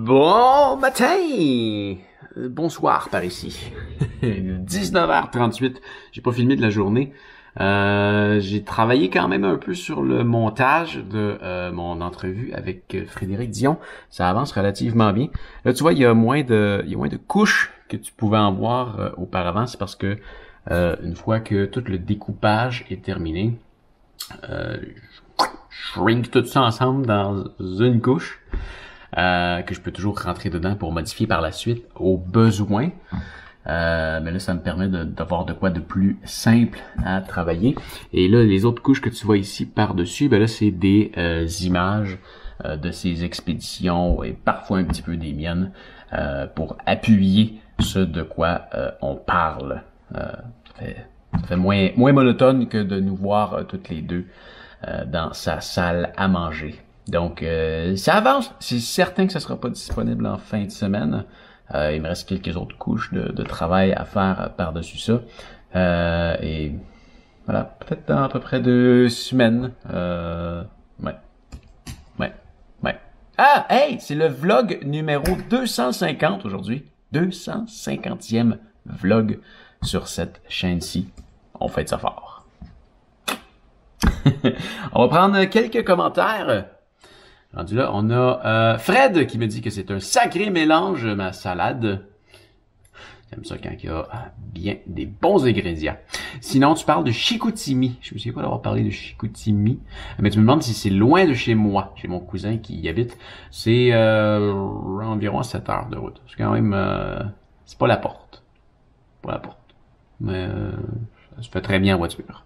Bon matin! Bonsoir par ici. 19h38. J'ai pas filmé de la journée. J'ai travaillé quand même un peu sur le montage de mon entrevue avec Frédéric Dion. Ça avance relativement bien. Là, tu vois, il y a moins de couches que tu pouvais en voir auparavant. C'est parce que une fois que tout le découpage est terminé, shrink tout ça ensemble dans une couche. Que je peux toujours rentrer dedans pour modifier par la suite au besoin. Mais là, ça me permet d'avoir de quoi de plus simple à travailler. Et là, les autres couches que tu vois ici par-dessus, ben là, c'est des images de ces expéditions et parfois un petit peu des miennes pour appuyer ce de quoi on parle. Ça fait moins monotone que de nous voir toutes les deux dans sa salle à manger. Donc, ça avance. C'est certain que ça sera pas disponible en fin de semaine. Il me reste quelques autres couches de travail à faire par-dessus ça. Et voilà, peut-être dans à peu près 2 semaines. Ouais. Ah, hey, c'est le vlog numéro 250 aujourd'hui. 250e vlog sur cette chaîne-ci. On fait ça fort. On va prendre quelques commentaires. Rendu là, on a Fred qui me dit que c'est un sacré mélange, ma salade. J'aime ça quand il y a bien des bons ingrédients. Sinon, tu parles de Chicoutimi. Je me souviens pas d'avoir parlé de Chicoutimi. Mais tu me demandes si c'est loin de chez moi, chez mon cousin qui y habite. C'est environ 7 heures de route. C'est quand même... c'est pas la porte. Pas la porte. Mais ça se fait très bien en voiture.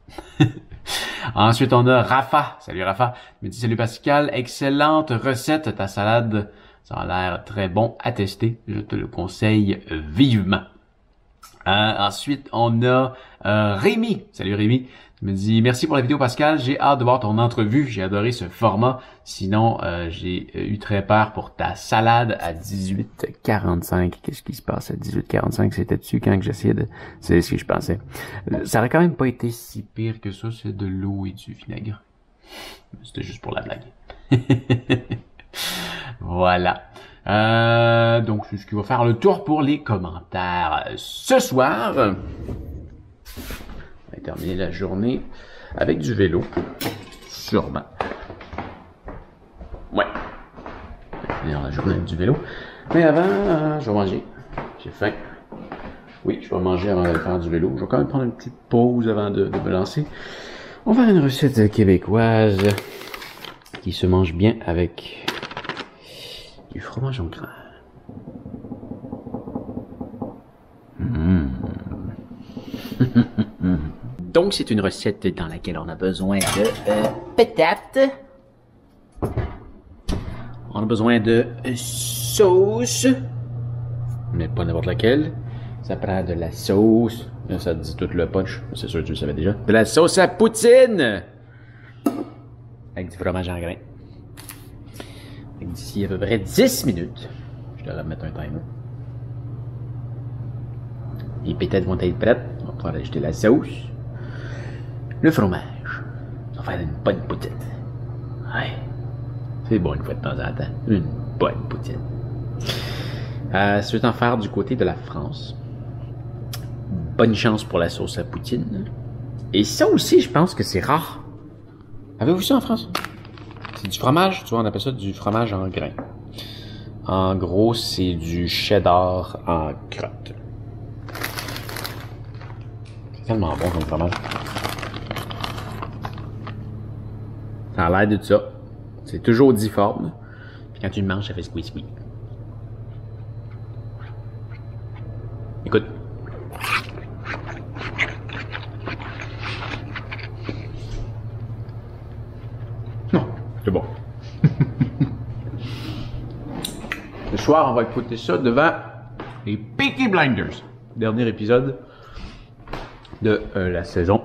Ensuite, on a Rafa. Salut Rafa. Il me dit salut Pascal. Excellente recette. Ta salade, ça a l'air très bon à tester. Je te le conseille vivement. Ensuite, on a Rémi. Salut Rémi. Il me dit merci pour la vidéo Pascal. J'ai hâte de voir ton entrevue. J'ai adoré ce format. Sinon, j'ai eu très peur pour ta salade à 18h45. Qu'est-ce qui se passe à 18h45? C'était dessus quand j'essayais de... C'est ce que je pensais. Ça aurait quand même pas été si pire que ça. C'est de l'eau et du vinaigre. C'était juste pour la blague. Voilà. Donc, c'est ce qui va faire le tour pour les commentaires. Ce soir, on va terminer la journée avec du vélo. Sûrement. Ouais. On va finir la journée avec du vélo. Mais avant, je vais manger. J'ai faim. Oui, je vais manger avant de faire du vélo. Je vais quand même prendre une petite pause avant de me lancer. On va faire une recette québécoise qui se mange bien avec du fromage en grains. Donc, c'est une recette dans laquelle on a besoin de patates. On a besoin de sauce. Mais pas n'importe laquelle. Ça prend de la sauce. Là, ça dit tout le punch. C'est sûr que tu le savais déjà. De la sauce à poutine. Avec du fromage en grains. D'ici à peu près 10 minutes, je devrais mettre un timer. Les pétates vont être prêtes. On va pouvoir ajouter la sauce. Le fromage. On va faire une bonne poutine. Ouais. C'est bon une fois de temps en temps. Une bonne poutine. Si tu veux t'en faire du côté de la France, bonne chance pour la sauce à poutine. Et ça aussi, je pense que c'est rare. Avez-vous ça en France? C'est du fromage, tu vois, on appelle ça du fromage en grains. En gros, c'est du cheddar en crotte. C'est tellement bon comme fromage. Ça a l'air de ça. C'est toujours difforme. Puis quand tu le manges, ça fait squeeze-squeeze. Écoute. Non, c'est bon. Le soir, on va écouter ça devant les Peaky Blinders. Dernier épisode de la saison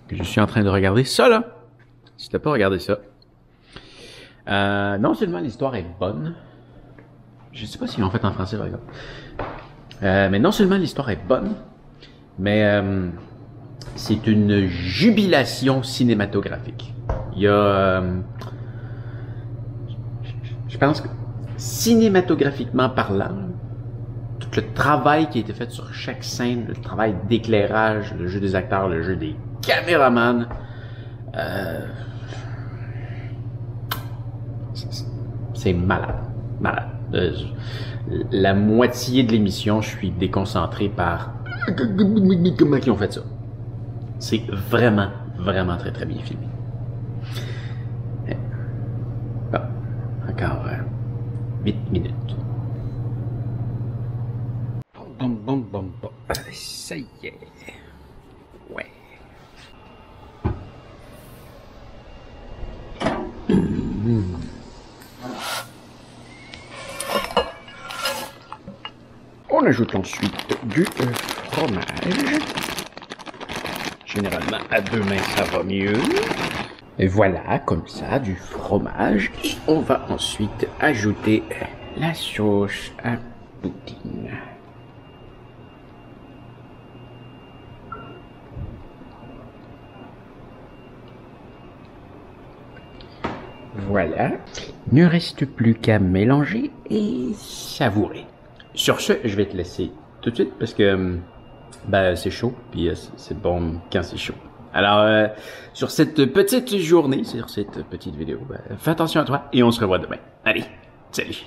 que je suis en train de regarder. Ça, là, si t'as pas regardé ça, non seulement l'histoire est bonne, je sais pas s'ils l'ont fait en français, par exemple, mais non seulement l'histoire est bonne, mais c'est une jubilation cinématographique. Il y a... je pense que cinématographiquement parlant, tout le travail qui a été fait sur chaque scène, le travail d'éclairage, le jeu des acteurs, le jeu des caméramans, c'est malade. Malade. La moitié de l'émission, je suis déconcentré par comment ils ont fait ça. C'est vraiment, vraiment très, très bien filmé. Bon, encore 8 minutes. Bon. Ça y est. Ouais. On ajoute ensuite du fromage. Généralement, à 2 mains, ça va mieux. Et voilà, comme ça, du fromage. Et on va ensuite ajouter la sauce à poutine. Voilà. Il ne reste plus qu'à mélanger et savourer. Sur ce, je vais te laisser tout de suite parce que c'est chaud, puis c'est bon quand c'est chaud. Alors, sur cette petite journée, sur cette petite vidéo, fais attention à toi et on se revoit demain. Allez, salut!